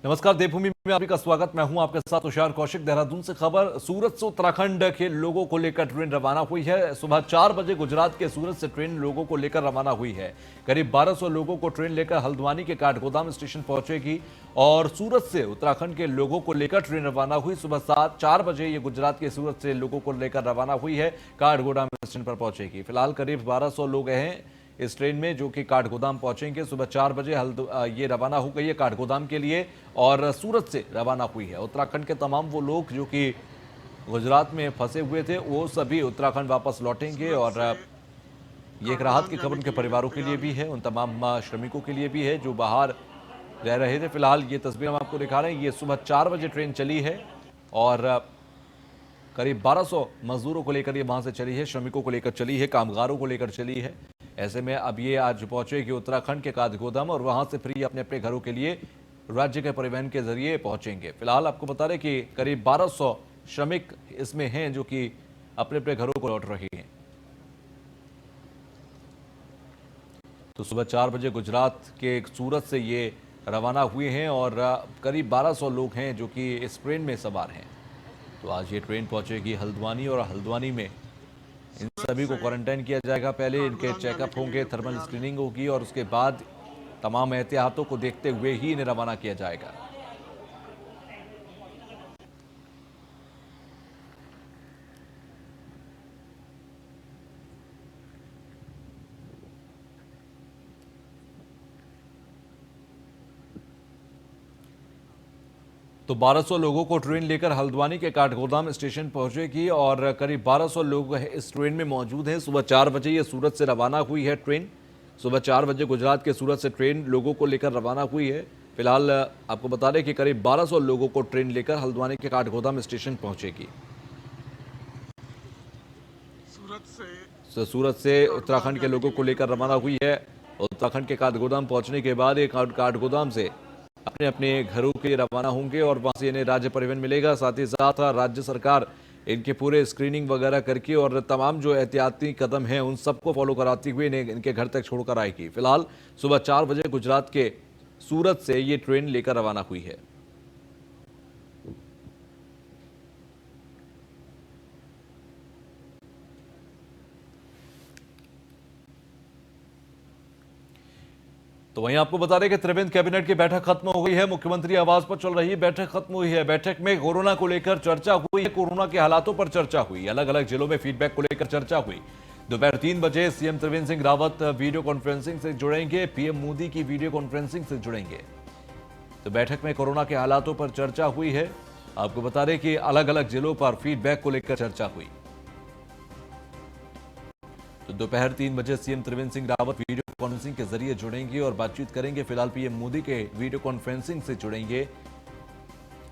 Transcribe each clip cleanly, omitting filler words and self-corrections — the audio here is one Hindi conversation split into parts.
नमस्कार, देवभूमि में आपका स्वागत। मैं हूं आपके साथ तुषार कौशिक। देहरादून से खबर, सूरत से उत्तराखंड के लोगों को लेकर ट्रेन रवाना हुई है। सुबह 4 बजे गुजरात के सूरत से ट्रेन लोगों को लेकर रवाना हुई है। करीब 1200 लोगों को ट्रेन लेकर हल्द्वानी के काठगोदाम स्टेशन पहुंचेगी और सूरत से उत्तराखंड के लोगों को लेकर ट्रेन रवाना हुई। सुबह 4 बजे ये गुजरात के सूरत से लोगों को लेकर रवाना हुई है, काठगोदाम स्टेशन पर पहुंचेगी। फिलहाल करीब 1200 लोग हैं इस ट्रेन में जो कि काठगोदाम पहुंचेंगे। सुबह 4 बजे ये रवाना हो गई है काठगोदाम के लिए और सूरत से रवाना हुई है। उत्तराखंड के तमाम वो लोग जो कि गुजरात में फंसे हुए थे वो सभी उत्तराखंड वापस लौटेंगे और ये एक राहत की खबर उनके परिवारों के लिए भी है, उन तमाम श्रमिकों के लिए भी है जो बाहर रह रहे थे। फिलहाल ये तस्वीर हम आपको दिखा रहे हैं। ये सुबह 4 बजे ट्रेन चली है और करीब 1200 मजदूरों को लेकर ये वहां से चली है, श्रमिकों को लेकर चली है, कामगारों को लेकर चली है। ऐसे में अब ये आज पहुंचेगी उत्तराखंड के काठगोदाम और वहां से फिर ये अपने अपने घरों के लिए राज्य के परिवहन के जरिए पहुंचेंगे। फिलहाल आपको बता दें कि करीब 1200 श्रमिक इसमें हैं जो कि अपने अपने घरों को लौट रहे हैं। तो सुबह 4 बजे गुजरात के सूरत से ये रवाना हुए हैं और करीब 1200 लोग हैं जो कि इस ट्रेन में सवार हैं। तो आज ये ट्रेन पहुंचेगी हल्द्वानी और हल्द्वानी में इन सभी को क्वारंटाइन किया जाएगा। पहले इनके चेकअप होंगे, थर्मल स्क्रीनिंग होगी और उसके बाद तमाम एहतियातों को देखते हुए ही इन्हें रवाना किया जाएगा। तो 1200 लोगों को ट्रेन लेकर हल्द्वानी के काठगोदाम स्टेशन पहुंचेगी और करीब 1200 लोग इस ट्रेन में मौजूद हैं। सुबह 4 बजे ये सूरत से रवाना हुई है ट्रेन। सुबह 4 बजे गुजरात के सूरत से ट्रेन लोगों को लेकर रवाना हुई है। फिलहाल आपको बता दें कि करीब 1200 लोगों को ट्रेन लेकर हल्द्वानी के काठगोदाम स्टेशन पहुंचेगी। सूरत से उत्तराखंड के लोगों को लेकर रवाना हुई है। उत्तराखंड के काठगोदाम पहुंचने के बाद एक काठगोदाम से अपने अपने घरों के लिए रवाना होंगे और वहां से इन्हें राज्य परिवहन मिलेगा। साथ ही साथ राज्य सरकार इनके पूरे स्क्रीनिंग वगैरह करके और तमाम जो एहतियाती कदम हैं उन सबको फॉलो कराती हुई इन्हें इनके घर तक छोड़कर आएगी। फिलहाल सुबह 4 बजे गुजरात के सूरत से ये ट्रेन लेकर रवाना हुई है। तो वहीं आपको बता दें कि त्रिवेंद्र कैबिनेट की बैठक खत्म हो गई है। मुख्यमंत्री आवास पर चल रही बैठक खत्म हुई है। बैठक में कोरोना को लेकर चर्चा हुई है, कोरोना के हालातों पर चर्चा हुई, अलग अलग जिलों में फीडबैक को लेकर चर्चा हुई। दोपहर 3 बजे CM Trivendra Singh Rawat video conferencing से जुड़ेंगे, पीएम मोदी की वीडियो कॉन्फ्रेंसिंग से जुड़ेंगे। तो बैठक में कोरोना के हालातों पर चर्चा हुई है। आपको बता दें कि अलग अलग जिलों पर फीडबैक को लेकर चर्चा हुई। तो दोपहर 3 बजे CM Trivendra Singh Rawat video conferencing के जरिए जुड़ेंगे और बातचीत करेंगे। फिलहाल पीएम मोदी के वीडियो कॉन्फ्रेंसिंग से जुड़ेंगे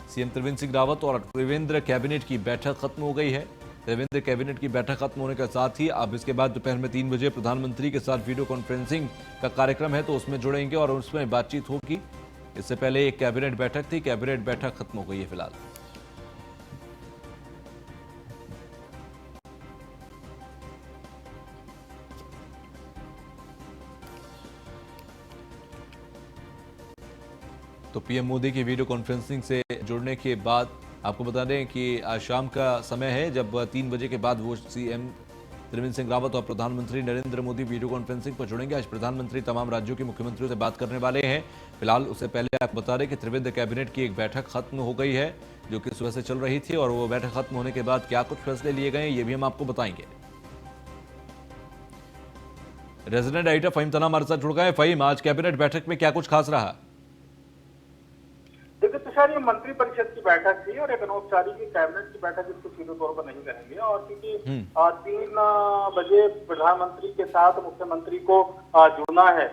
सीएम त्रिवेंद्र सिंह रावत और त्रिवेंद्र कैबिनेट की बैठक खत्म हो गई है। त्रिवेंद्र कैबिनेट की बैठक खत्म होने के साथ ही अब इसके बाद दोपहर में 3 बजे प्रधानमंत्री के साथ वीडियो कॉन्फ्रेंसिंग का कार्यक्रम है, तो उसमें जुड़ेंगे और उसमें बातचीत होगी। इससे पहले एक कैबिनेट बैठक थी, कैबिनेट बैठक खत्म हो गई है फिलहाल। तो पीएम मोदी की वीडियो कॉन्फ्रेंसिंग से जुड़ने के बाद आपको बता दें कि आज शाम का समय है जब 3 बजे के बाद वो सीएम त्रिवेंद्र सिंह रावत और प्रधानमंत्री नरेंद्र मोदी वीडियो कॉन्फ्रेंसिंग पर जुड़ेंगे। आज प्रधानमंत्री तमाम राज्यों के मुख्यमंत्रियों से बात करने वाले हैं। फिलहाल उससे पहले आपको बता दें कि त्रिवेंद्र कैबिनेट की एक बैठक खत्म हो गई है जो कि सुबह से चल रही थी और वो बैठक खत्म होने के बाद क्या कुछ फैसले लिए गए ये भी हम आपको बताएंगे। रेजिडेंट एडिटर फहीम तना हमारे साथ जुड़ गए। फहीम, आज कैबिनेट बैठक में क्या कुछ खास रहा? देखिए तुषार, ये मंत्रिपरिषद की बैठक थी और एक अनौपचारिक कैबिनेट की बैठक इसको सीधे तौर पर नहीं कहेंगे। और क्योंकि 3 बजे प्रधानमंत्री के साथ मुख्यमंत्री को जुड़ना है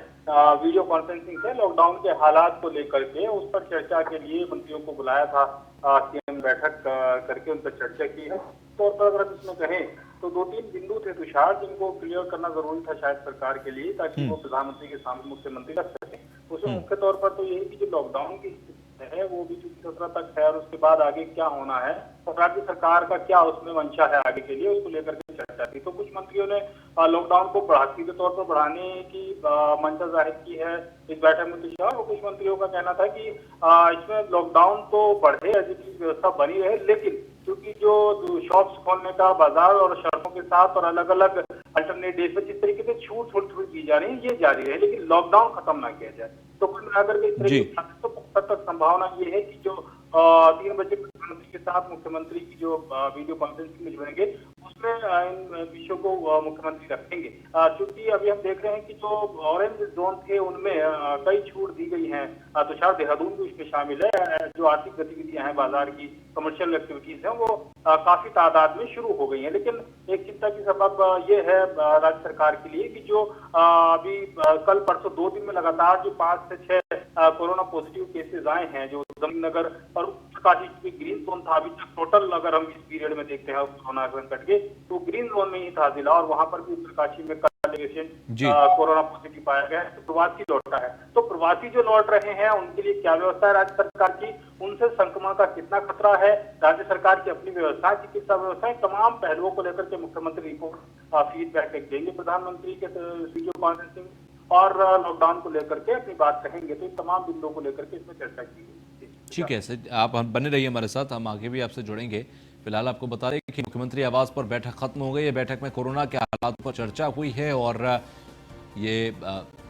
वीडियो कॉन्फ्रेंसिंग से, लॉकडाउन के हालात को लेकर के उस पर चर्चा के लिए मंत्रियों को बुलाया था। सीएम बैठक करके उन पर चर्चा की है। तौर पर अगर इसमें कहें तो 2-3 बिंदु थे तुषार जिनको क्लियर करना जरूरी था शायद सरकार के लिए, ताकि वो प्रधानमंत्री के सामने मुख्यमंत्री रख सके। उसमें मुख्य तौर पर तो यही कि जो लॉकडाउन की है वो भी 17 तक है और उसके बाद आगे क्या होना है और राज्य सरकार का क्या उसमें मंशा है आगे के लिए, उसको लेकर के चर्चा की। तो कुछ मंत्रियों ने लॉकडाउन को सीधे तौर पर बढ़ाने की मंशा जाहिर की है इस बैठक में तो, और कुछ मंत्रियों का कहना था कि इसमें लॉकडाउन तो बढ़े, ऐसी व्यवस्था बनी रहे, लेकिन क्योंकि जो शॉप्स खोलने का बाजार और शर्तों के साथ और अलग अलग अल्टरनेट डेज पे जिस तरीके से छूट थोड़ी दी जा रही है ये जारी रहे, लेकिन लॉकडाउन खत्म ना किया जाए। तो कुल मिलाकर के इस तरीके तो बहुत तक संभावना ये है कि जो 3 बजे प्रधानमंत्री के साथ मुख्यमंत्री की जो वीडियो कॉन्फ्रेंसिंग में जुड़ेंगे उसमें इन विषयों को मुख्यमंत्री रखेंगे। क्योंकि अभी हम देख रहे हैं कि जो ऑरेंज जोन थे उनमें कई छूट दी गई हैं, तुषार देहरादून भी इसमें शामिल है। जो आर्थिक गतिविधियां हैं, बाजार की कमर्शियल एक्टिविटीज हैं, वो काफी तादाद में शुरू हो गई हैं। लेकिन एक चिंता की सबब ये है राज्य सरकार के लिए कि जो अभी कल परसों 2 दिन में लगातार जो 5 से 6 कोरोना पॉजिटिव केसेस आए हैं, जो जमीननगर और उत्तरकाशी ग्रीन जोन था अभी तक टोटल, अगर हम इस पीरियड में देखते हैं कोरोना संकट के, तो ग्रीन जोन में ही था जिला, और वहां पर भी उत्तरकाशी में कोरोना पॉजिटिव पाया गया है। तो प्रवासी लौटा है, तो प्रवासी जो लौट रहे हैं उनके लिए क्या व्यवस्था है राज्य सरकार की, उनसे संक्रमण का कितना खतरा है, राज्य सरकार की अपनी व्यवस्था, चिकित्सा व्यवस्था, तमाम पहलुओं को लेकर के मुख्यमंत्री रिपोर्ट फीडबैक देंगे प्रधानमंत्री के वीडियो कॉन्फ्रेंसिंग, और लॉकडाउन को लेकर के अपनी बात कहेंगे। तो इन तमाम बिंदुओं को लेकर के इसमें चर्चा की गई। ठीक है सर, आप बने रहिए हमारे साथ, हम आगे भी आपसे जुड़ेंगे। फिलहाल आपको बता रहे कि मुख्यमंत्री आवास पर बैठक खत्म हो गई है। बैठक में कोरोना के हालात पर चर्चा हुई है और ये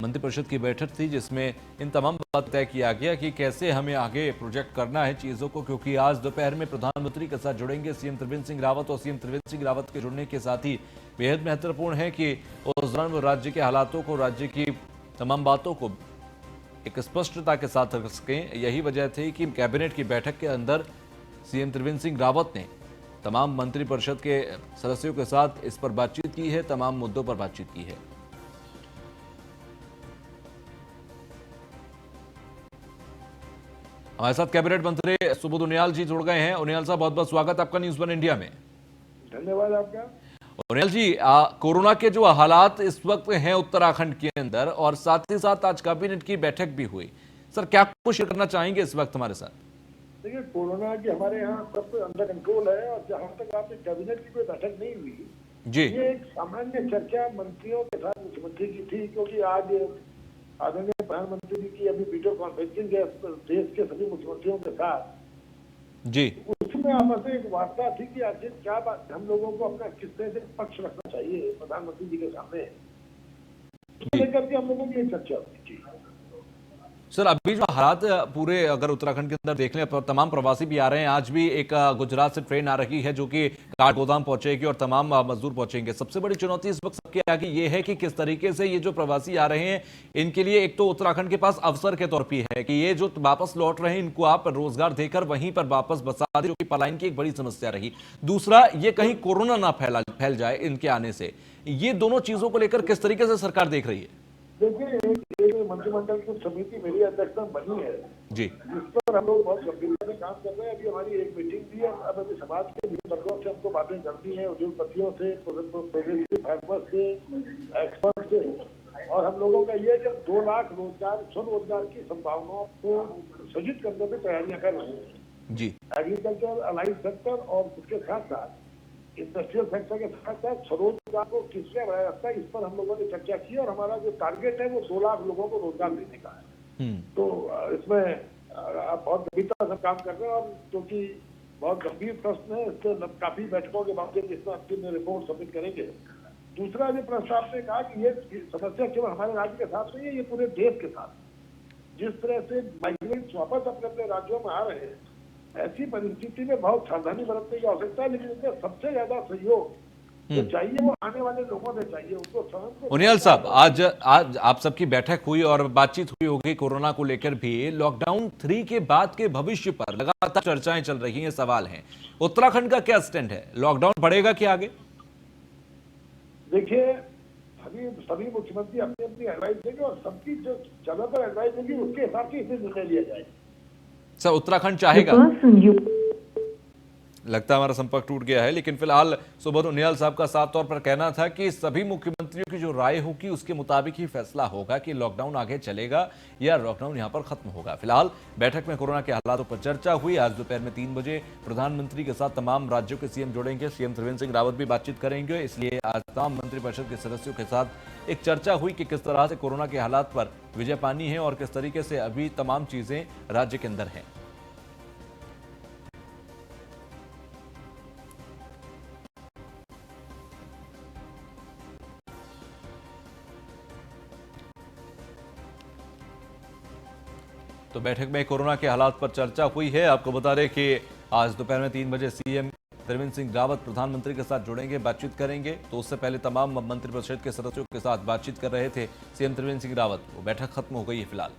मंत्रिपरिषद की बैठक थी जिसमें इन तमाम बात तय किया गया कि कैसे हमें आगे प्रोजेक्ट करना है चीज़ों को, क्योंकि आज दोपहर में प्रधानमंत्री के साथ जुड़ेंगे सीएम त्रिवेंद्र सिंह रावत, और सीएम त्रिवेंद्र सिंह रावत के जुड़ने के साथ ही बेहद महत्वपूर्ण है कि उस दौरान वो राज्य के हालातों को, राज्य की तमाम बातों को एक स्पष्टता के साथ रख सकें। यही वजह थी कि कैबिनेट की बैठक के अंदर सीएम त्रिवेंद्र सिंह रावत ने तमाम मंत्रिपरिषद के सदस्यों के साथ इस पर बातचीत की है, तमाम मुद्दों पर बातचीत की है। हमारे साथ कैबिनेट मंत्री सुबोध उनियाल जी जुड़ गए हैं। उनियाल साहब, बहुत बहुत स्वागत आपका न्यूज़ वन इंडिया में। धन्यवाद आपका। उनियाल जी, कोरोना के जो हालात इस वक्त हैं उत्तराखंड के अंदर, और साथ ही साथ आज कैबिनेट की बैठक भी हुई, सर क्या कुछ शेयर करना चाहेंगे इस वक्त हमारे साथ? देखिए, कोरोना की हमारे यहाँ सब अंडर कंट्रोल है, और जहाँ तक आपने कैबिनेट की कोई बैठक नहीं हुई जी, ये एक सामान्य चर्चा मंत्रियों के साथ मुख्यमंत्री की थी, क्योंकि आज आदरणीय प्रधानमंत्री जी की अभी वीडियो कॉन्फ्रेंसिंग है देश के सभी मुख्यमंत्रियों के साथ जी, उसमें आपस में एक वार्ता थी कि आखिर क्या बात हम लोगों को अपना किस तरह से पक्ष रखना चाहिए प्रधानमंत्री जी के सामने, लेकर के हम लोगों की ये चर्चा हुई थी। सर अभी जो हालात पूरे अगर उत्तराखंड के अंदर देख लें, तमाम प्रवासी भी आ रहे हैं। आज भी एक गुजरात से ट्रेन आ रही है जो कि काठगोदाम पहुंचेगी और तमाम मजदूर पहुंचेंगे। सबसे बड़ी चुनौती इस वक्त सबके आगे ये है कि किस तरीके से ये जो प्रवासी आ रहे हैं इनके लिए एक तो उत्तराखंड के पास अवसर के तौर पर है कि ये जो वापस लौट रहे हैं इनको आप रोजगार देकर वहीं पर वापस बसा दे, जो कि पलायन की एक बड़ी समस्या रही। दूसरा, ये कहीं कोरोना ना फैल जाए इनके आने से। ये दोनों चीजों को लेकर किस तरीके से सरकार देख रही है? देखिए, एक मंत्रिमंडल की समिति मेरी अध्यक्षता में बनी है जी, जिस पर हम लोग बहुत गंभीरता से काम कर रहे हैं। अभी हमारी एक मीटिंग भी है, अब अभी समाज के विभिन्न वर्गों से हमको बातें करती हैं, उद्योगपतियों से, प्रोग्रेसिव फार्मर्स से, एक्सपर्ट से, और हम लोगों का ये है कि 2 लाख रोजगार, स्वरोजगार की संभावनाओं को सृजित करने में तैयारियां कर रहे हैं जी, एग्रीकल्चर, अलाइड सेक्टर और उसके साथ साथ इंडस्ट्रियल सेक्टर के साथ साथ स्वरोजगार को किसने बनाया जाता है, इस पर हम लोगों ने चर्चा की, और हमारा जो टारगेट है वो 2 लाख लोगों को रोजगार देने का है। तो इसमें आप बहुत गंभीरता से काम कर रहे हैं, और क्योंकि बहुत गंभीर प्रश्न है, इससे काफी बैठकों के बाद जिसमें अंतिम रिपोर्ट सबमिट करेंगे। दूसरा जो प्रश्न आपने कहा कि ये समस्या केवल हमारे राज्य के साथ नहीं है, ये पूरे देश के साथ। जिस तरह से माइग्रेंट्स वापस अपने अपने राज्यों में आ रहे हैं, ऐसी परिस्थिति में बहुत सावधानी बरतने की आवश्यकता है, लेकिन इसमें सबसे ज्यादा सहयोग जो चाहिए वो आने वाले लोगों से चाहिए, उनको स्वयं। उनियाल साहब, आज आप सबकी बैठक हुई और बातचीत हुई होगी कोरोना को लेकर भी। लॉकडाउन 3 के बाद के भविष्य पर लगातार चर्चाएं चल रही हैं, सवाल हैं, उत्तराखंड का क्या स्टैंड है? लॉकडाउन बढ़ेगा क्या आगे? देखिए, सभी मुख्यमंत्री अपनी अपनी एडवाइस देंगे, और सबकी जो ज्यादातर एडवाइस होगी उसके हिसाब से इसे निर्णय लिया जाएगा। सर उत्तराखंड चाहेगा? लगता है हमारा संपर्क टूट गया है, लेकिन फिलहाल सुबोध उनियाल साहब का साफ तौर पर कहना था कि सभी मुख्यमंत्री मंत्रियों की जो राय होगी उसके मुताबिक ही फैसला होगा कि लॉकडाउन आगे चलेगा या लॉकडाउन यहां पर खत्म होगा। फिलहाल बैठक में कोरोना के हालातों पर चर्चा हुई। आज दोपहर में 3 बजे प्रधानमंत्री के साथ तमाम राज्यों के सीएम जुड़ेंगे। सीएम त्रिवेंद्र सिंह रावत भी बातचीत करेंगे, इसलिए आज तमाम मंत्रिपरिषद के सदस्यों के साथ एक चर्चा हुई कि किस तरह से कोरोना के हालात पर विजय पानी है और किस तरीके से अभी तमाम चीजें राज्य के अंदर हैं। तो बैठक में कोरोना के हालात पर चर्चा हुई है। आपको बता दें कि आज दोपहर में 3 बजे सीएम त्रिवेंद्र सिंह रावत प्रधानमंत्री के साथ जुड़ेंगे, बातचीत करेंगे। तो उससे पहले तमाम मंत्रिपरिषद के सदस्यों के साथ बातचीत कर रहे थे सीएम त्रिवेंद्र सिंह रावत। वो बैठक खत्म हो गई है फिलहाल।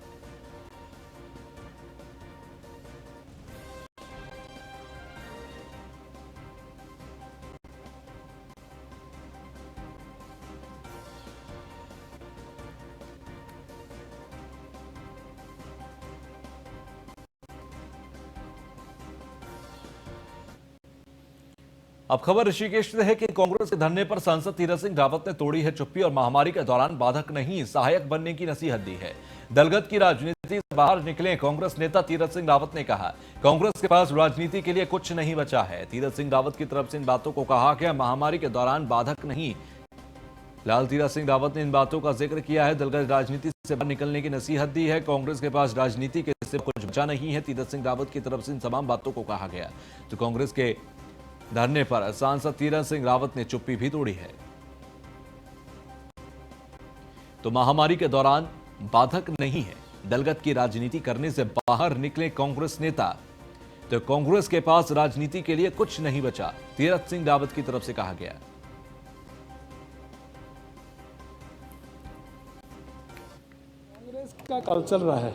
अब खबर ऋषिकेश से है कि कांग्रेस के धरने पर सांसद तीरथ सिंह रावत ने तोड़ी है चुप्पी और महामारी के दौरान बाधक नहीं सहायक बनने की नसीहत दी है। दलगत की राजनीति से बाहर निकले कांग्रेस नेता तीरथ सिंह रावत ने कहा, कांग्रेस के पास राजनीति के लिए कुछ नहीं बचा है। तीरथ सिंह रावत की तरफ से इन बातों को कहा गया महामारी के दौरान बाधक नहीं। लाल तीरथ सिंह रावत ने इन बातों का जिक्र किया है। दलगत राजनीति से बाहर निकलने की नसीहत दी है। कांग्रेस के पास राजनीति के सिर्फ कुछ बचा नहीं है। तीरथ सिंह रावत की तरफ से इन तमाम बातों को कहा गया। तो कांग्रेस के धरने पर सांसद तीरथ सिंह रावत ने चुप्पी भी तोड़ी है। तो महामारी के दौरान बाधक नहीं है। दलगत की राजनीति करने से बाहर निकले कांग्रेस नेता। तो कांग्रेस के पास राजनीति के लिए कुछ नहीं बचा, तीरथ सिंह रावत की तरफ से कहा गया। कांग्रेस का कल चल रहा है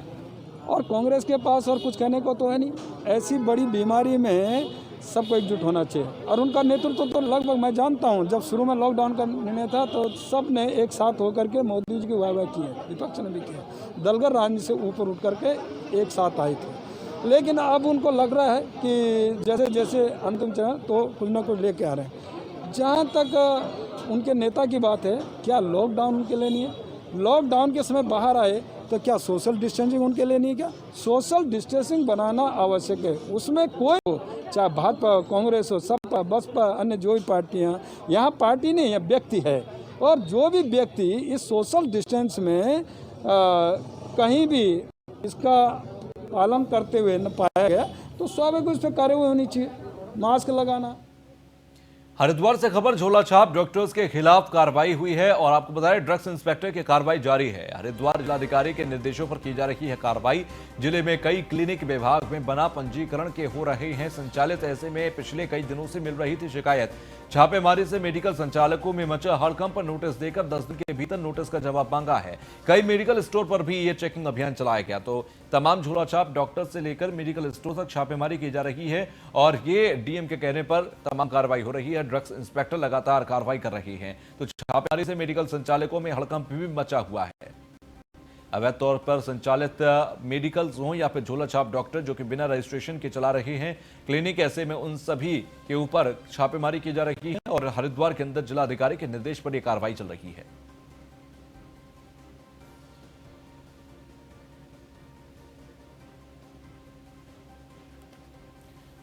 और कांग्रेस के पास और कुछ कहने को तो है नहीं। ऐसी बड़ी बीमारी में सबको एकजुट होना चाहिए और उनका नेतृत्व तो लगभग मैं जानता हूं, जब शुरू में लॉकडाउन का निर्णय था तो सब ने एक साथ होकर के मोदी जी की वाह की है, विपक्ष ने भी किया। दलगत राजनीति से ऊपर उठ करके एक साथ आए थे, लेकिन अब उनको लग रहा है कि जैसे जैसे अंतिम चरण तो कुछ ना कुछ लेके आ रहे हैं। जहाँ तक उनके नेता की बात है, क्या लॉकडाउन उनके लिए नहीं है? लॉकडाउन के समय बाहर आए तो क्या सोशल डिस्टेंसिंग उनके लिए नहीं है? क्या सोशल डिस्टेंसिंग बनाना आवश्यक है। उसमें कोई हो, चाहे भाजपा, कांग्रेस हो, सपा, बसपा, अन्य जो भी पार्टियां, यहाँ पार्टी नहीं है, व्यक्ति है। और जो भी व्यक्ति इस सोशल डिस्टेंस में कहीं भी इसका पालन करते हुए न पाया गया तो स्वाभाविक उस पर कार्रवाई होनी चाहिए। मास्क लगाना। हरिद्वार से खबर, झोला छाप डॉक्टर्स के खिलाफ कार्रवाई हुई है और आपको बताया ड्रग्स इंस्पेक्टर की कार्रवाई जारी है। हरिद्वार जिलाधिकारी के निर्देशों पर की जा रही है कार्रवाई। जिले में कई क्लिनिक विभाग में बना पंजीकरण के हो रहे हैं संचालित। ऐसे में पिछले कई दिनों से मिल रही थी शिकायत। छापेमारी से मेडिकल संचालकों में मचा हड़कंप पर नोटिस देकर 10 दिन के भीतर नोटिस का जवाब मांगा है। कई मेडिकल स्टोर पर भी ये चेकिंग अभियान चलाया गया। तो तमाम झोला छाप डॉक्टर से लेकर मेडिकल स्टोर तक छापेमारी की जा रही है और ये डीएम के कहने पर तमाम कार्रवाई हो रही है। ड्रग्स इंस्पेक्टर लगातार कार्रवाई कर रही हैं। तो छापेमारी से मेडिकल संचालकों में हड़कंप भी मचा हुआ है। अवैध तौर पर संचालित मेडिकल्स हों या फिर झोला छाप डॉक्टर जो कि बिना रजिस्ट्रेशन के चला रहे हैं क्लिनिक, ऐसे में उन सभी के ऊपर छापेमारी की जा रही है और हरिद्वार के अंदर जिलाधिकारी के निर्देश पर यह कार्रवाई चल रही है।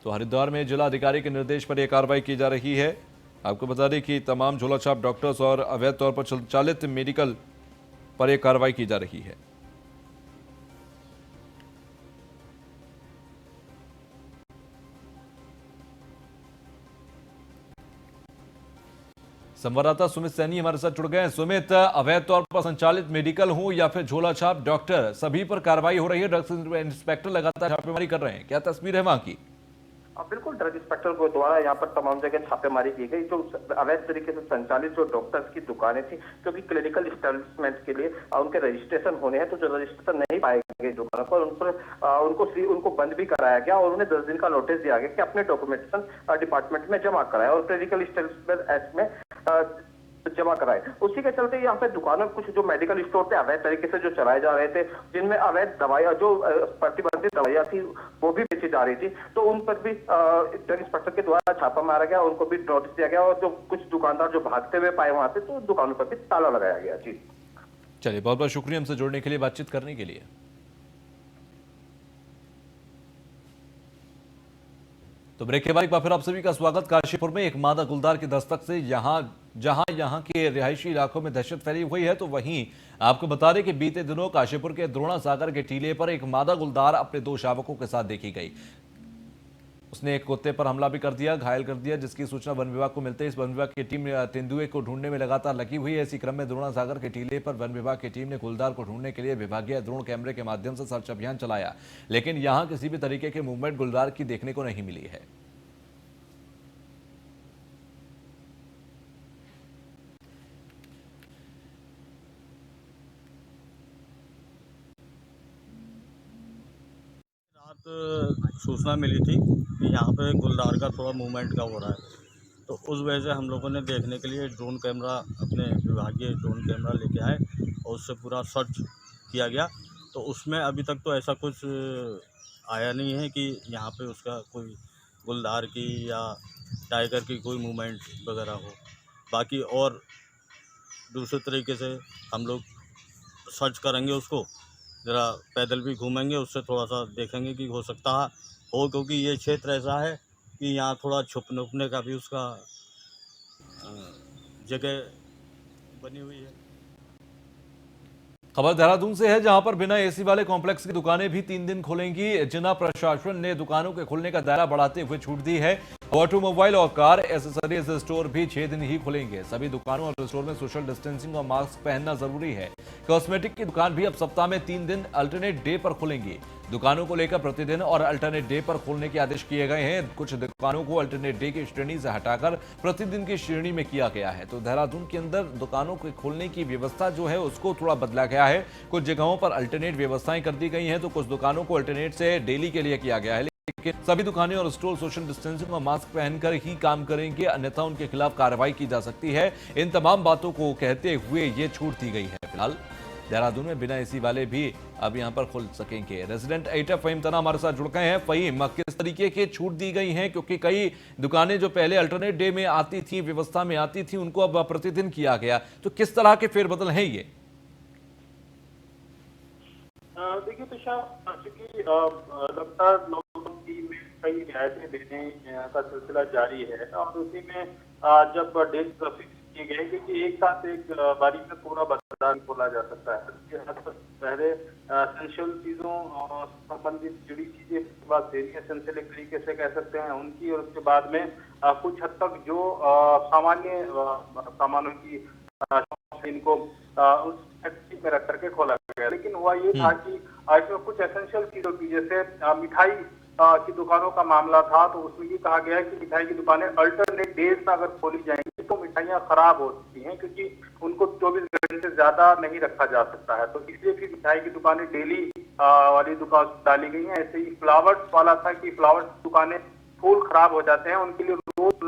तो हरिद्वार में जिलाधिकारी के निर्देश पर यह कार्रवाई की जा रही है। आपको बता दें कि तमाम झोला छाप डॉक्टर्स और अवैध तौर पर संचालित मेडिकल पर यह कार्रवाई की जा रही है। संवाददाता सुमित सैनी हमारे साथ जुड़ गए हैं। सुमित, अवैध तौर पर संचालित मेडिकल हो या फिर झोला छाप डॉक्टर, सभी पर कार्रवाई हो रही है। ड्रग्स इंस्पेक्टर लगातार छापेमारी कर रहे हैं, क्या तस्वीर है वहां की? बिल्कुल, ड्रग इंस्पेक्टर को द्वारा यहाँ पर तमाम जगह छापेमारी की गई। जो अवैध तरीके से संचालित जो डॉक्टर्स की दुकानें थी, क्योंकि क्लिनिकल एस्टेब्लिशमेंट के लिए उनके रजिस्ट्रेशन होने हैं, तो जो रजिस्ट्रेशन नहीं पाए गए दुकानों पर उन पर उनको बंद भी कराया गया और उन्हें 10 दिन का नोटिस दिया गया कि अपने डॉक्यूमेंटेशन डिपार्टमेंट में जमा कराए। और क्लिनिकल एस्टेब्लिशमेंट एक्ट में जमा कराए। उसी के चलते यहाँ पे दुकानों कुछ जो मेडिकल स्टोर थे अवैध तरीके से जो चलाए जा रहे थे, जिनमें अवैध दवाइयां जो प्रतिबंधित दवाइयां थी वो भी बेची जा रही थी, तो उन पर भी ड्रग इंस्पेक्टर के द्वारा छापा मारा गया, उनको भी नोटिस दिया गया और जो कुछ दुकानदार जो भागते हुए पाए वहां से, तो दुकानों पर भी ताला लगाया गया। जी चलिए, बहुत बहुत शुक्रिया हमसे जुड़ने के लिए, बातचीत करने के लिए। तो ब्रेक के बाद एक बार फिर आप सभी का स्वागत। काशीपुर में एक मादा गुलदार की दस्तक से जहां के रिहायशी इलाकों में दहशत फैली हुई है, तो वहीं आपको बता दें कि बीते दिनों काशीपुर के द्रोणा सागर के टीले पर एक मादा गुलदार अपने 2 शावकों के साथ देखी गई। उसने एक कुत्ते पर हमला भी कर दिया, घायल कर दिया, जिसकी सूचना वन विभाग को मिलते ही इस वन विभाग की टीम तेंदुए को ढूंढने में लगातार लगी हुई है। इसी क्रम में द्रोणा सागर के टीले पर वन विभाग की टीम ने गुलदार को ढूंढने के लिए विभागीय ड्रोन कैमरे के माध्यम से सर्च अभियान चलाया, लेकिन यहां किसी भी तरीके के मूवमेंट गुलदार की देखने को नहीं मिली है। सूचना मिली थी कि यहाँ पे गुलदार का थोड़ा मूवमेंट का हो रहा है, तो उस वजह से हम लोगों ने देखने के लिए ड्रोन कैमरा, अपने विभागीय ड्रोन कैमरा लेके आए और उससे पूरा सर्च किया गया। तो उसमें अभी तक तो ऐसा कुछ आया नहीं है कि यहाँ पे उसका कोई गुलदार की या टाइगर की कोई मूवमेंट वगैरह हो। बाकी और दूसरे तरीके से हम लोग सर्च करेंगे, उसको ज़रा पैदल भी घूमेंगे, उससे थोड़ा सा देखेंगे कि हो सकता हो, क्योंकि ये क्षेत्र ऐसा है कि यहाँ थोड़ा छुपने का भी उसका जगह बनी हुई है। खबर देहरादून से है, जहां पर बिना एसी वाले कॉम्प्लेक्स की दुकानें भी 3 दिन खुलेंगी। जिला प्रशासन ने दुकानों के खुलने का दायरा बढ़ाते हुए छूट दी है। ऑटोमोबाइल और कार एसेसरीज स्टोर भी 6 दिन ही खुलेंगे। सभी दुकानों और स्टोर में सोशल डिस्टेंसिंग और मास्क पहनना जरूरी है। कॉस्मेटिक की दुकान भी अब सप्ताह में 3 दिन अल्टरनेट डे पर खुलेंगी। दुकानों को लेकर प्रतिदिन और अल्टरनेट डे पर खोलने के आदेश किए गए हैं। कुछ दुकानों को अल्टरनेट डे की श्रेणी से हटाकर प्रतिदिन की श्रेणी में किया गया है। तो देहरादून के अंदर दुकानों के खोलने की व्यवस्था जो है उसको थोड़ा बदला गया है। कुछ जगहों पर अल्टरनेट व्यवस्थाएं कर दी गई हैं, तो कुछ दुकानों को अल्टरनेट से डेली के लिए किया गया है। लेकिन सभी दुकानें और स्टोर सोशल डिस्टेंसिंग और मास्क पहनकर ही काम करेंगे, अन्यथा उनके खिलाफ कार्रवाई की जा सकती है। इन तमाम बातों को कहते हुए ये छूट दी गई है। फिलहाल देहरादून में बिना एसी वाले भी अब यहां पर खुल सकेंगे। रेजिडेंट एडिटर फहीम तना हमारे साथ जुड़ गए हैं। फहीम, किस तरीके की छूट दी गई है, क्योंकि कई दुकानें जो पहले अल्टरनेट डे में आती थी, व्यवस्था में आती थी, उनको अब प्रतिदिन किया गया, तो किस तरह के फेरबदल हैं ये? देखिए तुषार, चूंकि लगातार लॉकडाउन की में कई रियायतें देने का सिलसिला जारी है और उसी में जब डेट फिक्स किए गए क्योंकि एक साथ एक बारी में पूरा बाजार खोला जा सकता है। पहले एसेंशियल चीजों संबंधित जुड़ी चीजें, उसके बाद डेली एसेंशियल एक तरीके से कह सकते हैं उनकी, और उसके बाद में कुछ हद तक जो सामान्य सामानों की इनको उस फैक्ट्री में रख करके खोला गया। लेकिन हुआ ये था कि इसमें कुछ एसेंशियल चीजों की, जैसे मिठाई की दुकानों का मामला था, तो उसमें ये कहा गया है कि मिठाई की दुकानें अल्टरनेट डेज में अगर खोली जाएंगी तो मिठाइयां खराब हो सकती हैं, क्योंकि उनको 24 घंटे से ज्यादा नहीं रखा जा सकता है। तो इसलिए फिर मिठाई की दुकानें डेली वाली दुकान डाली गई हैं। ऐसे ही फ्लावर्स वाला था कि फ्लावर्स दुकानें, फूल खराब हो जाते हैं, उनके लिए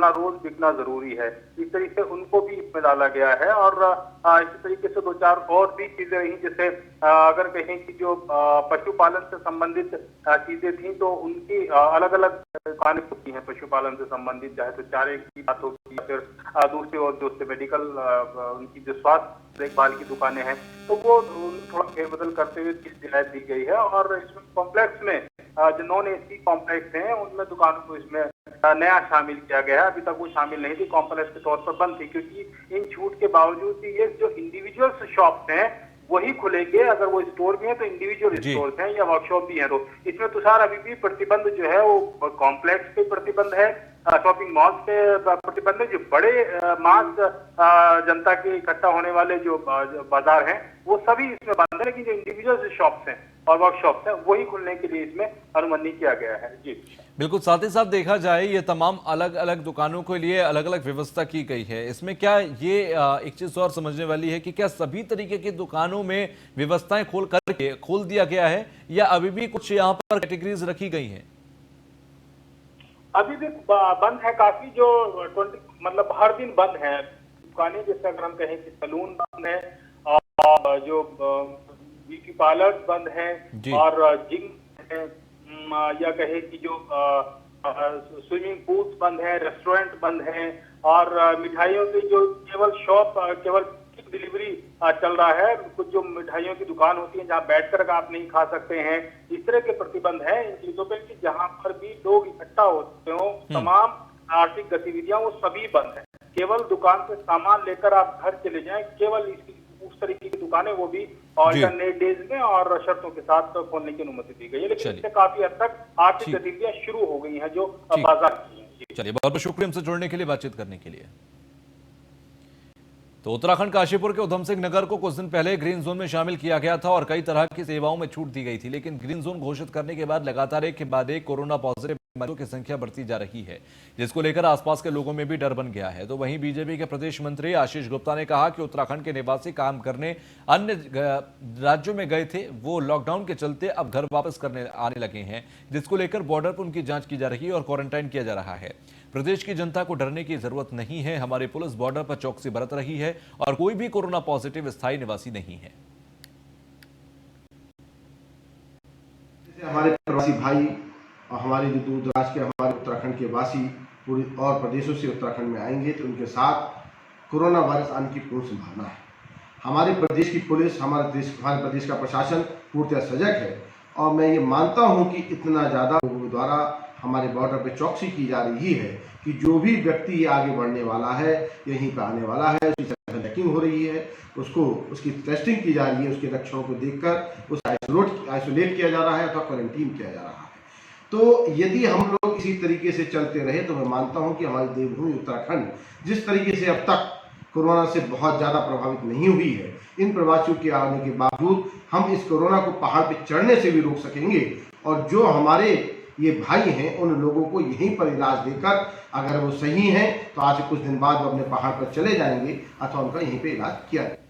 रोज बिकना जरूरी है। इस तरीके से उनको भी इसमें डाला गया है। और इसी तरीके से 2-4 और भी चीजें रही, जैसे अगर कहें कि जो पशुपालन से संबंधित चीजें थी तो उनकी अलग अलग दुकानें होती हैं पशुपालन से संबंधित, चाहे तो चारे की बात होगी, फिर दूसरी और जो मेडिकल उनकी जो स्वास्थ्य देखभाल की दुकानें हैं, तो वो थोड़ा फेरबदल करते हुए रियायत दी गई है। और इसमें कॉम्प्लेक्स में जो नॉन एसी कॉम्प्लेक्स हैं उनमें दुकानों को इसमें नया शामिल किया गया है। अभी तक वो शामिल नहीं थी, कॉम्प्लेक्स के तौर पर बंद थी, क्योंकि इन छूट के बावजूद भी ये जो इंडिविजुअल शॉप्स हैं वही खुलेंगे। अगर वो स्टोर भी है तो इंडिविजुअल स्टोर्स हैं या वर्कशॉप भी है। तो इसमें तुषार अभी भी प्रतिबंध जो है वो कॉम्प्लेक्स पे प्रतिबंध है, शॉपिंग मॉल पे प्रतिबंध है। जो बड़े मास जनता के इकट्ठा होने वाले जो बाजार हैं वो सभी इसमें बंद है, लेकिन जो इंडिविजुअल शॉप्स हैं और वर्कशॉप्स हैं वही खुलने के लिए इसमें अनुमति किया गया है। जी बिल्कुल, साथ ही साथ देखा जाए ये तमाम अलग अलग दुकानों के लिए अलग अलग व्यवस्था की गई है। इसमें क्या ये एक चीज और समझने वाली है कि क्या सभी तरीके की दुकानों में व्यवस्थाएं खोल दिया गया है, या अभी भी कुछ यहाँ पर कैटेगरीज रखी गई हैं? अभी भी बंद है काफी, जो 20 मतलब हर दिन बंद है। दुकानें, जैसे अगर हम कहें कि सैलून बंद है, और जो ब्यूटी पार्लर बंद है, और जिम है, या कहे कि जो स्विमिंग पूल्स बंद है, रेस्टोरेंट बंद है, और मिठाइयों की जो केवल डिलीवरी चल रहा है। कुछ जो मिठाइयों की दुकान होती है जहां बैठकर आप नहीं खा सकते हैं, इस तरह के प्रतिबंध है इन चीजों पे कि जहां पर भी लोग इकट्ठा होते हो, तमाम आर्थिक गतिविधियां वो सभी बंद है। केवल दुकान से सामान लेकर आप घर चले जाएं, केवल उस तरीके की दुकानें, वो भी ऑल्टरनेट डेज में और शर्तों के साथ खोलने की अनुमति दी गई है। लेकिन इससे काफी हद तक आर्थिक गतिविधियां शुरू हो गई हैं जो बाजार की हैं। चलिए, बहुत बहुत शुक्रिया हमसे जुड़ने के लिए, बातचीत करने के लिए। तो उत्तराखंड काशीपुर के उधम सिंह नगर को कुछ दिन पहले ग्रीन जोन में शामिल किया गया था और कई तरह की सेवाओं में छूट दी गई थी, लेकिन ग्रीन जोन घोषित करने के बाद लगातार एक के बाद एक कोरोना पॉजिटिव मरीजों की संख्या बढ़ती जा रही है, जिसको लेकर आसपास के लोगों में भी डर बन गया है। तो वहीं बीजेपी के प्रदेश मंत्री आशीष गुप्ता ने कहा कि उत्तराखंड के निवासी काम करने अन्य राज्यों में गए थे, वो लॉकडाउन के चलते अब घर वापस करने आने लगे हैं, जिसको लेकर बॉर्डर पर उनकी जांच की जा रही है और क्वारंटाइन किया जा रहा है। प्रदेश की जनता को डरने की जरूरत नहीं है, हमारी पुलिस बॉर्डर पर चौकसी बरत रही है और कोई भी कोरोना पॉजिटिव स्थायी निवासी नहीं है। हमारे प्रवासी भाई और हमारे जो दूर दराज के हमारे उत्तराखंड के वासी पूरे और प्रदेशों से उत्तराखंड में आएंगे तो उनके साथ कोरोना वायरस आने की पूर्ण संभावना है। हमारे प्रदेश की पुलिस, हमारे प्रदेश का प्रशासन पूर्णतः सजग है और मैं ये मानता हूं कि इतना ज़्यादा लोगों द्वारा हमारे बॉर्डर पे चौकसी की जा रही है कि जो भी व्यक्ति आगे बढ़ने वाला है, यहीं पे आने वाला है, उसकी चेकिंग हो रही है, उसकी टेस्टिंग की जा रही है, उसके लक्षणों को देखकर उसे आइसोलेट किया जा रहा है अथवा क्वारंटीन किया जा रहा है। तो यदि हम लोग इसी तरीके से चलते रहे तो मैं मानता हूं कि हमारी देवभूमि उत्तराखंड जिस तरीके से अब तक कोरोना से बहुत ज़्यादा प्रभावित नहीं हुई है, इन प्रवासियों के आने के बावजूद हम इस कोरोना को पहाड़ पर चढ़ने से भी रोक सकेंगे और जो हमारे ये भाई हैं उन लोगों को यहीं पर इलाज देकर अगर वो सही हैं तो आज से कुछ दिन बाद वो अपने पहाड़ पर चले जाएंगे अथवा उनका यहीं पे इलाज किया जाएगा।